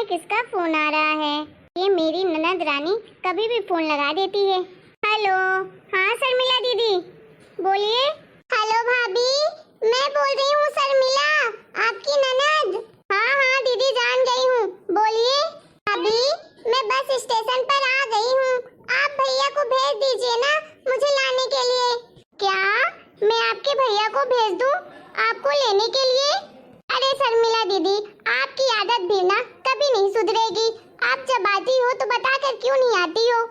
किसका फोन आ रहा है? ये मेरी ननद रानी कभी भी फोन लगा देती है। हेलो, हाँ शर्मिला दीदी बोलिए। हेलो भाभी, मैं बोल रही हूँ शर्मिला, आपकी ननद। हाँ हाँ दीदी जान गई हूँ, बोलिए। भाभी मैं बस स्टेशन पर आ गई हूँ, आप भैया को भेज दीजिए ना मुझे लाने के लिए। क्या मैं आपके भैया को भेज दूँ आपको लेने के लिए? अरे शर्मिला दीदी, आपकी आदत भी ना कभी नहीं सुधरेगी। आप जब आती हो तो बताकर क्यों नहीं आती हो?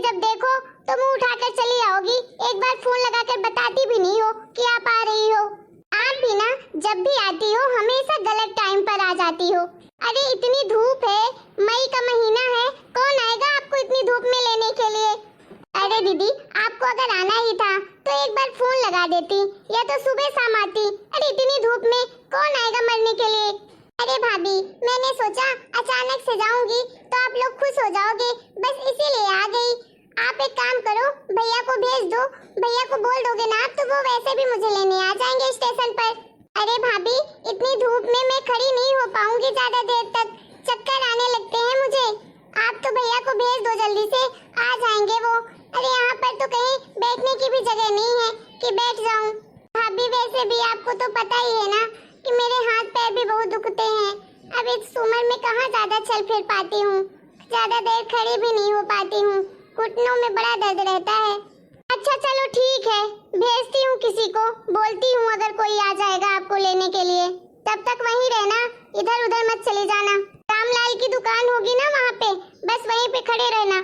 जब देखो तो मुंह उठाकर चली आओगी, एक बार फोन लगाकर बताती भी नहीं हो कि आप आ रही हो। आप भी ना जब भी आती हो हमेशा गलत टाइम पर आ जाती हो। अरे इतनी धूप है, मई का महीना है, कौन आएगा आपको इतनी धूप में लेने के लिए? अरे दीदी आपको अगर आना ही था तो एक बार फोन लगा देती या तो सुबह शाम आती। अरे इतनी धूप में कौन आएगा मरने के लिए? अरे भाभी मैंने सोचा अचानक से जाऊंगी तो आप लोग खुश हो जाओगे, बस इसीलिए आ गई। आप एक काम करो, भैया को भेज दो, भैया को बोल दोगे ना आप तो वो वैसे भी मुझे लेने आ जाएंगे स्टेशन पर। अरे भाभी इतनी धूप में मैं खड़ी नहीं हो पाऊंगी ज्यादा देर तक, चक्कर आने लगते हैं मुझे। आप तो भैया को भेज दो, जल्दी से आ जाएंगे वो। अरे यहाँ पर तो कहीं बैठने की भी जगह नहीं है कि बैठ जाऊं। भाभी वैसे भी आपको तो पता ही है ना कि मेरे हाथ पैर भी बहुत दुखते हैं। अब इस उम्र में कहाँ ज्यादा चल फिर पाती हूँ, ज्यादा देर खड़ी भी नहीं हो पाती हूँ, घुटनों में बड़ा दर्द रहता है। अच्छा चलो ठीक है, भेजती हूँ किसी को, बोलती हूँ अगर कोई आ जाएगा आपको लेने के लिए। तब तक वहीं रहना, इधर उधर मत चले जाना। रामलाल की दुकान होगी ना वहाँ पे, बस वहीं पे खड़े रहना।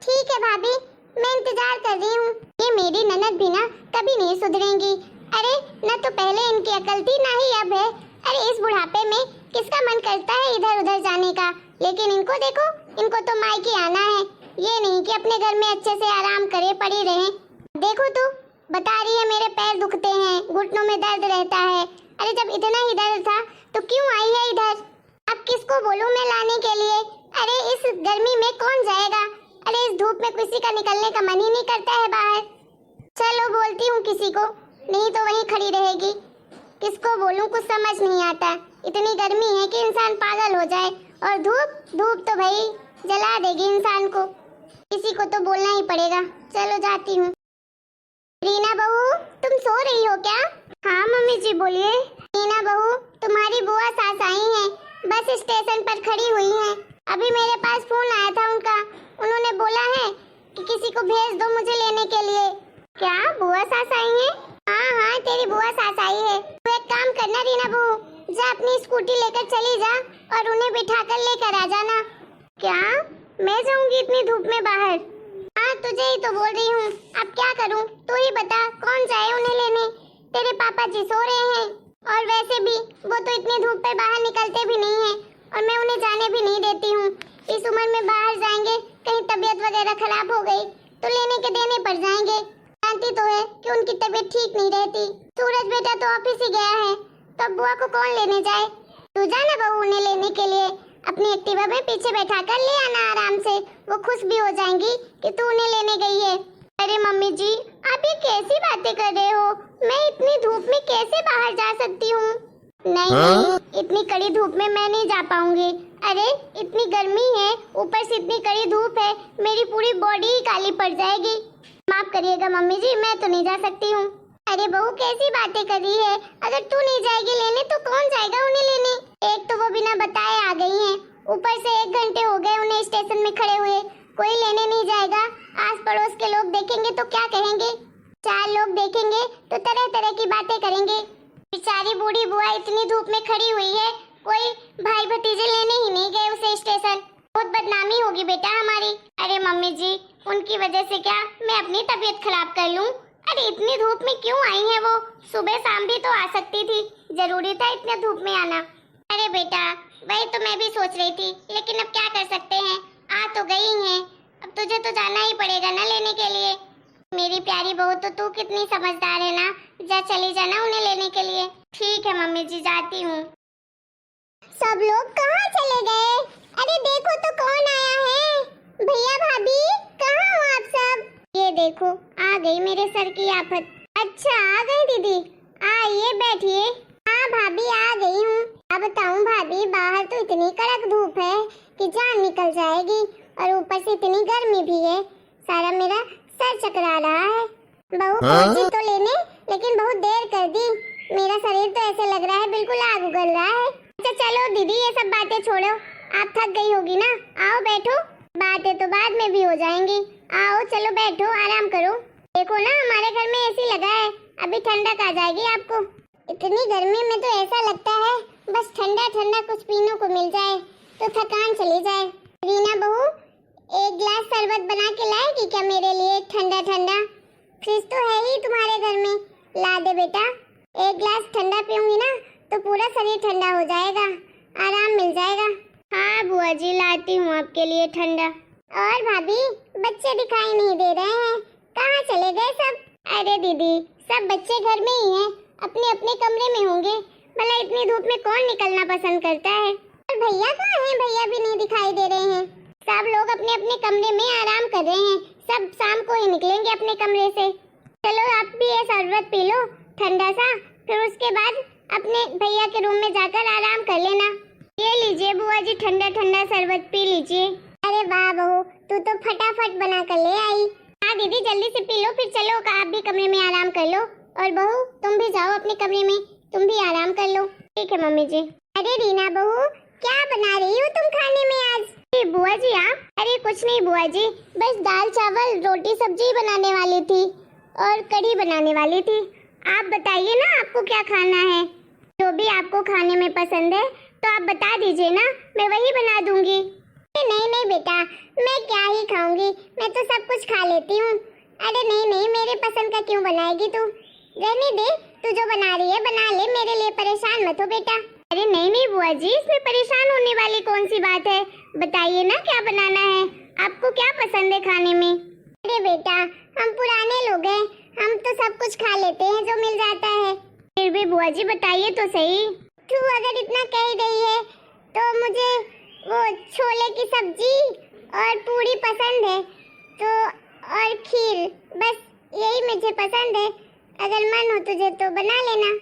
ठीक है भाभी, मैं इंतजार कर रही हूँ। ये मेरी ननद भी ना कभी नहीं सुधरेंगी। अरे न तो पहले इनकी अकल थी ना ही अब है। अरे इस बुढ़ापे में किसका मन करता है इधर उधर जाने का? लेकिन इनको देखो, इनको तो मायके आना है, ये नहीं कि अपने घर में अच्छे से आराम करे पड़ी रहे। देखो तू बता रही है मेरे पैर दुखते हैं, घुटनों में दर्द रहता है। अरे जब इतना ही दर्द था तो क्यों आई है इधर? अब किसको बोलूं मैं लाने के लिए? अरे इस गर्मी में कौन जाएगा? अरे इस धूप में किसी का निकलने का मन ही नहीं करता है बाहर। चलो बोलती हूँ किसी को, नहीं तो वहीं खड़ी रहेगी। किसको बोलूं कुछ समझ नहीं आता, इतनी गर्मी है कि इंसान पागल हो जाए, और धूप तो भाई जला देगी इंसान को। किसी को तो बोलना ही पड़ेगा। चलो जाती हूँ। रीना बहू तुम सो रही हो क्या? हाँ मम्मी जी बोलिए। रीना बहू तुम्हारी बुआ सास आई हैं, बस स्टेशन पर खड़ी हुई हैं। अभी मेरे पास फोन आया था उनका, उन्होंने बोला है कि किसी को भेज दो मुझे लेने के लिए। क्या बुआ सास आई हैं? हाँ हाँ तेरी बुआ सास आई है। तू एक काम करना रीना बहू, जा अपनी स्कूटी लेकर चली जा और उन्हें बिठाकर लेकर आ जाना। क्या मैं जाऊंगी इतनी धूप में बाहर? हाँ तुझे ही तो बोल रही हूँ, अब क्या करूँ तू ही बता, कौन जाए उन्हें लेने? तेरे पापा जी सो रहे हैं, और वैसे भी वो तो इतनी धूप में बाहर निकलते भी नहीं हैं, और मैं उन्हें जाने भी नहीं देती हूँ। इस उम्र में बाहर जाएंगे, कहीं तबीयत वगैरह खराब हो गई तो लेने के देने पड़ जाएंगे। जानती तो है कि उनकी तबीयत ठीक नहीं रहती। सूरज बेटा तो ऑफिस ही गया है, तो बुआ को कौन लेने जाए? तू जाना बहू उन्हें लेने के लिए, अपनी एक्टिवा में पीछे बैठा कर ले आना आराम से, वो खुश भी हो जाएंगी कि तू उन्हें लेने गई है। अरे मम्मी जी आप ये कैसी बातें कर रहे हो? मैं इतनी धूप में कैसे बाहर जा सकती हूँ? नहीं इतनी कड़ी धूप में मैं नहीं जा पाऊंगी। अरे इतनी गर्मी है, ऊपर से इतनी कड़ी धूप है, मेरी पूरी बॉडी ही काली पड़ जाएगी। माफ करिएगा मम्मी जी, मैं तो नहीं जा सकती हूँ। अरे बहू कैसी बातें कर रही है? अगर तू नहीं जाएगी लेने तो कौन जाएगा उन्हें लेने? एक तो वो बिना बताए आ गई हैं, ऊपर से 1 घंटे हो गए उन्हें स्टेशन में खड़े हुए, कोई लेने नहीं जाएगा। आस पड़ोस के लोग देखेंगे तो क्या कहेंगे? 4 लोग देखेंगे तो तरह तरह की बातें करेंगे। बेचारी बूढ़ी बुआ इतनी धूप में खड़ी हुई है, कोई भाई भतीजे लेने ही नहीं गए उसे स्टेशन, बहुत बदनामी होगी बेटा हमारी। अरे मम्मी जी उनकी वजह से क्या मैं अपनी तबीयत खराब कर लूं? अरे इतनी धूप में क्यों आई है वो? सुबह शाम भी तो आ सकती थी, जरूरी था इतने धूप में आना? अरे बेटा वही तो मैं भी सोच रही थी, लेकिन अब क्या कर सकते हैं, आ तो गई हैं, अब तुझे तो जाना ही पड़ेगा ना लेने के लिए। मेरी प्यारी बहू तो तू कितनी समझदार है ना, जा चली जाना उन्हें लेने के लिए। ठीक है मम्मी जी जाती हूँ। सब लोग कहाँ चले गए? अरे देखो तो कौन आया है? भैया भाभी कहाँ हो आप सब? ये देखो आ गई मेरे सर की आफत। अच्छा आ गई दीदी, आइए बैठिए। हाँ भाभी आ गई हूँ। अब बताऊँ भाभी बाहर तो इतनी कड़क धूप है जान निकल जाएगी। और ऊपर से इतनी गर्मी भी है, सारा मेरा सर चकरा रहा है। बहू पहुंची तो लेने, लेकिन बहुत देर कर दी। मेरा शरीर तो ऐसे लग रहा है बिल्कुल आग उगल रहा है। अच्छा चलो दीदी, ये सब बातें छोड़ो, आप थक गई होगी ना, आओ बैठो। बातें तो बाद में भी हो जाएंगी, आओ चलो बैठो, आराम करो। देखो ना हमारे घर में एसी लगा है, अभी ठंडक आ जाएगी आपको। इतनी गर्मी में तो ऐसा लगता है बस ठंडा ठंडा कुछ पीने को मिल जाए तो थकान चली जाए। रीना बहू, एक गिलास शरबत बना के लाएगी क्या मेरे लिए, ठंडा ठंडा? फ्रिज तो है ही तुम्हारे घर में, ला दे बेटा। एक गिलास ठंडा पीऊंगी ना तो पूरा शरीर ठंडा हो जाएगा, आराम मिल जाएगा। हाँ बुआ जी, लाती हूँ आपके लिए ठंडा। और भाभी, बच्चे दिखाई नहीं दे रहे हैं, कहाँ चले गए सब? अरे दीदी, सब बच्चे घर में ही हैं, अपने अपने कमरे में होंगे। भला इतनी धूप में कौन निकलना पसंद करता है? और भैया कहाँ हैं? भैया भी नहीं दिखाई दे रहे हैं। सब लोग अपने अपने कमरे में आराम कर रहे हैं, सब शाम को ही निकलेंगे अपने कमरे से। चलो आप भी ये शरबत पी लो ठंडा सा, फिर उसके बाद अपने भैया के रूम में जाकर आराम कर लेना। ये लीजिए बुआ जी, ठंडा ठंडा शरबत पी लीजिए। अरे वाह बहू, तू तो फटाफट बना कर ले आई। हाँ दीदी, जल्दी से पी लो, फिर चलो आप भी कमरे में आराम कर लो। और बहू तुम भी जाओ अपने कमरे में, तुम भी आराम कर लो। ठीक है मम्मी जी। अरे रीना बहू, क्या बना रही हो तुम खाने में आज? बुआ जी आप? अरे कुछ नहीं बुआ जी, बस दाल चावल रोटी सब्जी बनाने वाली थी और कढ़ी बनाने वाली थी। आप बताइए ना आपको क्या खाना है, जो भी आपको खाने में पसंद है तो आप बता दीजिए ना, मैं वही बना दूंगी। नहीं नहीं बेटा, मैं क्या ही खाऊंगी, मैं तो सब कुछ खा लेती हूँ। अरे नहीं नहीं, मेरे पसंद का क्यों बनाएगी तू? रहने दे, तू जो बना रही है बना ले, मेरे लिए परेशान मत हो बेटा। अरे नहीं नहीं बुआ जी, इसमें परेशान होने वाली कौन सी बात है? बताइए ना क्या बनाना है, आपको क्या पसंद है खाने में? अरे बेटा, हम पुराने लोग हैं, हम तो सब कुछ खा लेते हैं जो मिल जाता है। फिर भी बुआ जी बताइए तो सही। तू अगर इतना कह रही है तो मुझे वो छोले की सब्जी और पूरी पसंद है, तो और खीर, बस यही मुझे पसंद है। अगर मन हो तुझे तो बना लेना,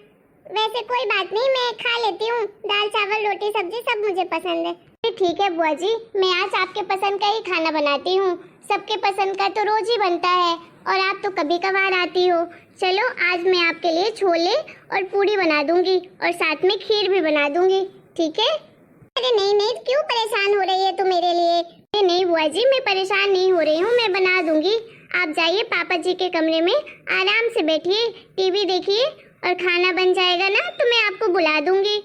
वैसे कोई बात नहीं, मैं खा लेती हूँ। दाल चावल रोटी सब्जी सब मुझे पसंद है। ठीक है बुआ जी, मैं आज आपके पसंद का ही खाना बनाती हूँ। सबके पसंद का तो रोज ही बनता है और आप तो कभी कभार आती हो। चलो आज मैं आपके लिए छोले और पूरी बना दूंगी और साथ में खीर भी बना दूंगी, ठीक है? अरे नहीं नहीं, क्यों परेशान हो रही है तू मेरे लिए? अरे नहीं बुआ जी, मैं परेशान नहीं हो रही हूँ, मैं बना दूंगी। आप जाइए पापा जी के कमरे में, आराम से बैठिए, टीवी देखिए और खाना बन जाएगा ना तो मैं आपको बुला दूंगी।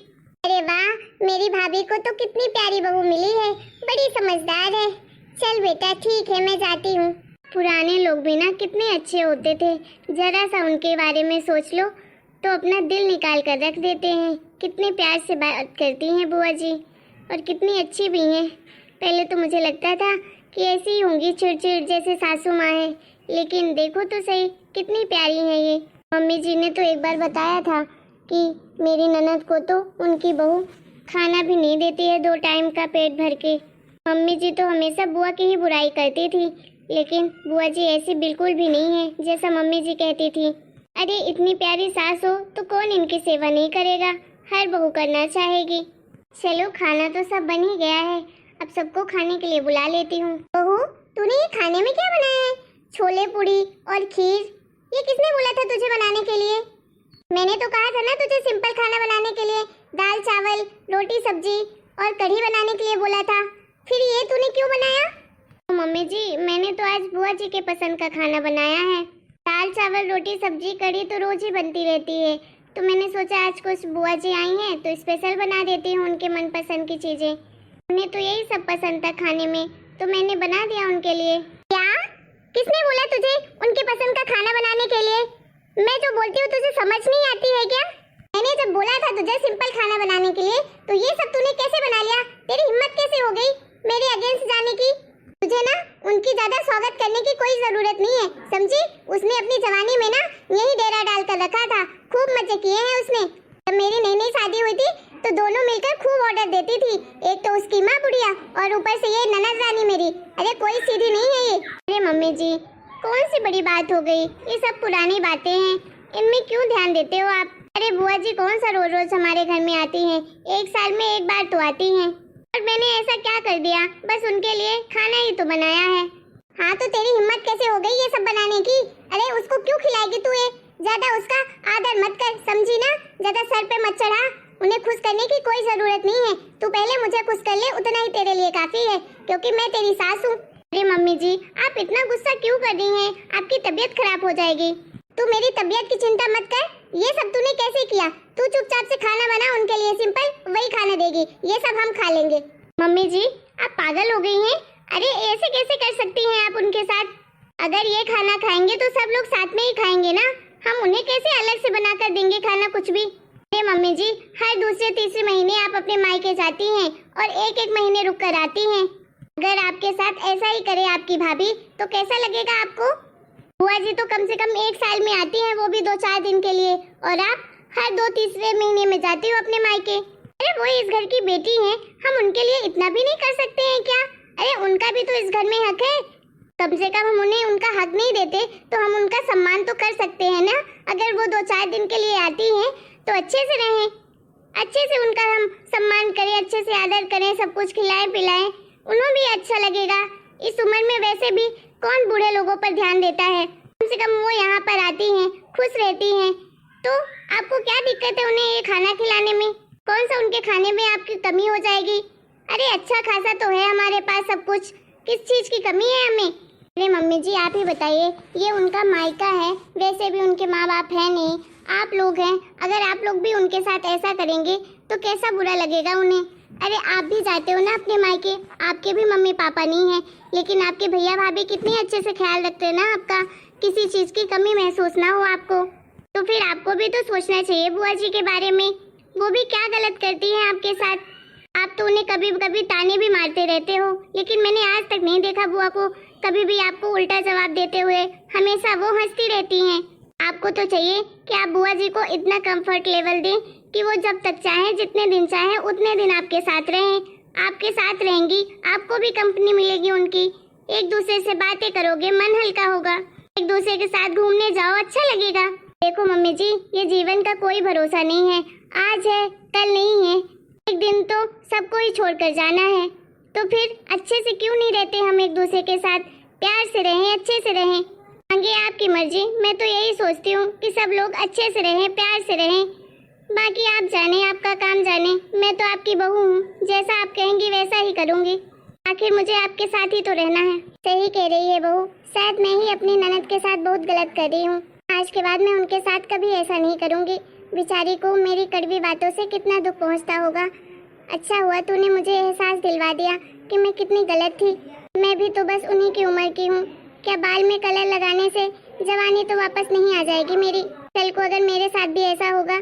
अरे वाह, मेरी भाभी को तो कितनी प्यारी बहू मिली है, बड़ी समझदार है। चल बेटा ठीक है, मैं जाती हूँ। पुराने लोग भी ना कितने अच्छे होते थे, जरा सा उनके बारे में सोच लो तो अपना दिल निकाल कर रख देते हैं। कितने प्यार से बात करती हैं बुआ जी और कितनी अच्छी भी हैं। पहले तो मुझे लगता था कि ऐसी ही होंगी चिड़चिड़ जैसे सासू माँ है, लेकिन देखो तो सही कितनी प्यारी है ये। मम्मी जी ने तो एक बार बताया था कि मेरी ननद को तो उनकी बहू खाना भी नहीं देती है 2 टाइम का पेट भर के। मम्मी जी तो हमेशा बुआ की ही बुराई करती थी, लेकिन बुआ जी ऐसी बिल्कुल भी नहीं है जैसा मम्मी जी कहती थी। अरे इतनी प्यारी सास हो तो कौन इनकी सेवा नहीं करेगा, हर बहू करना चाहेगी। चलो खाना तो सब बन ही गया है, अब सबको खाने के लिए बुला लेती हूँ। बहू तूने ये खाने में क्या बनाया है? छोले पूरी और खीर, ये किसने बोला था तुझे बनाने के लिए? मैंने तो कहा था ना तुझे सिंपल खाना बनाने के लिए, दाल चावल रोटी सब्जी और कढ़ी बनाने के लिए बोला था, फिर ये तूने क्यों बनाया? तो मम्मी जी मैंने तो आज बुआ जी के पसंद का खाना बनाया है। दाल चावल रोटी सब्जी कढ़ी तो रोज ही बनती रहती है, तो मैंने सोचा आज कुछ बुआ जी आई हैं तो स्पेशल बना देती हूँ उनके मनपसंद की चीजें। उन्हें तो यही सब पसंद था खाने में, तो मैंने बना दिया उनके लिए। क्या? किसने बोला तुझे उनके पसंद का खाना बनाने के लिए? मैं जो बोलती हूँ तुझे समझ नहीं आती है क्या? मैंने जब बोला था तुझे सिंपल खाना बनाने के लिए, तो ये सब तूने कैसे बना लिया? तेरी हिम्मत कैसे हो गई मेरे अगेंस्ट जाने की? तुझे ना उनकी ज्यादा स्वागत करने की कोई जरूरत नहीं है, समझी? उसने अपनी जवानी में ना यही डेरा डाल कर रखा था, खूब मजे किए हैं उसने। जब मेरी नई नई शादी हुई थी तो दोनों मिलकर खूब ऑर्डर देती थी, एक तो उसकी माँ बुढ़िया और ऊपर से ये ननद रानी मेरी। अरे कोई सीधी नहीं है ये। अरे मम्मी जी कौन सी बड़ी बात हो गई, ये सब पुरानी बातें हैं, इनमें क्यों ध्यान देते हो आप? अरे बुआ जी कौन सा रोज रोज हमारे घर में आती हैं, एक साल में एक बार तो आती हैं। और मैंने ऐसा क्या कर दिया, बस उनके लिए खाना ही तो बनाया है। हाँ तो तेरी हिम्मत कैसे हो गई ये सब बनाने की? अरे उसको क्यों खिलाएगी तू ये? ज्यादा उसका आदर मत कर, समझी ना? ज्यादा सर पे मत चढ़ा, उन्हें खुश करने की कोई जरूरत नहीं है। तू पहले मुझे खुश कर ले, उतना ही तेरे लिए काफी है, क्योंकि मैं तेरी सास हूँ। अरे मम्मी जी, आप इतना गुस्सा क्यों कर रही हैं? आपकी तबीयत खराब हो जाएगी। तू मेरी तबीयत की चिंता मत कर। ये सब तूने कैसे किया? तू चुपचाप से खाना बना उनके लिए, सिंपल वही खाना देगी, ये सब हम खा लेंगे। मम्मी जी आप पागल हो गई हैं? अरे ऐसे कैसे कर सकती हैं आप उनके साथ? अगर ये खाना खाएंगे तो सब लोग साथ में ही खाएंगे ना, हम उन्हें कैसे अलग से बनाकर देंगे खाना कुछ भी? अरे मम्मी जी, हर दूसरे तीसरे महीने आप अपने मायके जाती हैं और एक एक महीने रुक कर आती हैं। अगर आपके साथ ऐसा ही करे आपकी भाभी तो कैसा लगेगा आपको? बुआ जी तो कम से कम 1 साल में आती हैं, वो भी 2-4 दिन के लिए, और आप हर 2-3 महीने में जाती हो अपने मायके। अरे वो इस घर की बेटी हैं, हम उनके लिए इतना भी नहीं कर सकते हैं क्या? अरे उनका भी तो इस घर में हक है, कम से कम हम उन्हें उनका हक नहीं देते तो हम उनका सम्मान तो कर सकते हैं ना। अगर वो 2-4 दिन के लिए आती हैं तो अच्छे से रहें, अच्छे से उनका हम सम्मान करें, अच्छे से आदर करें, सब कुछ खिलाएं पिलाएं, उन्हें भी अच्छा लगेगा। इस उम्र में वैसे भी कौन बूढ़े लोगों पर ध्यान देता है? कम से कम वो यहाँ पर आती हैं, खुश रहती हैं, तो आपको क्या दिक्कत है उन्हें ये खाना खिलाने में? कौन सा उनके खाने में आपकी कमी हो जाएगी? अरे अच्छा खासा तो है हमारे पास सब कुछ, किस चीज की कमी है हमें? अरे मम्मी जी आप ही बताइए, ये उनका मायका है, वैसे भी उनके माँ बाप है नहीं, आप लोग हैं, अगर आप लोग भी उनके साथ ऐसा करेंगे तो कैसा बुरा लगेगा उन्हें? अरे आप भी जाते हो ना अपने मायके, आपके भी मम्मी पापा नहीं है, लेकिन आपके भैया भाभी कितने अच्छे से ख्याल रखते हैं ना आपका, किसी चीज की कमी महसूस ना हो आपको। तो फिर आपको भी तो सोचना चाहिए बुआ जी के बारे में, वो भी क्या गलत करती हैं आपके साथ? आप तो उन्हें कभी कभी ताने भी मारते रहते हो, लेकिन मैंने आज तक नहीं देखा बुआ को कभी भी आपको उल्टा जवाब देते हुए, हमेशा वो हंसती रहती हैं। आपको तो चाहिए कि आप बुआ जी को इतना कंफर्ट लेवल दें कि वो जब तक चाहे, जितने दिन चाहे उतने दिन आपके साथ रहें, आपके साथ रहेंगी, आपको भी कंपनी मिलेगी उनकी, एक दूसरे से बातें करोगे, मन हल्का होगा, एक दूसरे के साथ घूमने जाओ, अच्छा लगेगा। देखो मम्मी जी, ये जीवन का कोई भरोसा नहीं है, आज है कल नहीं है, एक दिन तो सबको ही छोड़कर जाना है, तो फिर अच्छे से क्यों नहीं रहते हम एक दूसरे के साथ? प्यार से रहें, अच्छे से रहें। आगे आपकी मर्जी, मैं तो यही सोचती हूँ कि सब लोग अच्छे से रहें, प्यार से रहें, बाकी आप जाने, आपका काम जाने, मैं तो आपकी बहू हूँ, जैसा आप कहेंगी वैसा ही करूँगी, आखिर मुझे आपके साथ ही तो रहना है। सही कह रही है बहू, शायद मैं ही अपनी ननद के साथ बहुत गलत कर रही हूँ, आज के बाद मैं उनके साथ कभी ऐसा नहीं करूँगी। बेचारी को मेरी कड़वी बातों से कितना दुख पहुँचता होगा। अच्छा हुआ तूने मुझे एहसास दिलवा दिया कि मैं कितनी गलत थी, मैं भी तो बस उन्हीं की उम्र की हूँ। क्या बाल में कलर लगाने से जवानी तो वापस नहीं आ जाएगी मेरी? कल को अगर मेरे साथ भी ऐसा होगा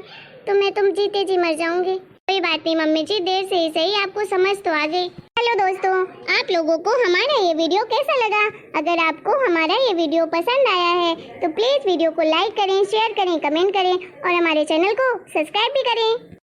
तो मैं तुम जीते जी मर जाऊंगी। कोई बात नहीं मम्मी जी, देर से ही सही आपको समझ तो आ गई। हेलो दोस्तों, आप लोगों को हमारा ये वीडियो कैसा लगा? अगर आपको हमारा ये वीडियो पसंद आया है तो प्लीज वीडियो को लाइक करें, शेयर करें, कमेंट करें और हमारे चैनल को सब्सक्राइब भी करें।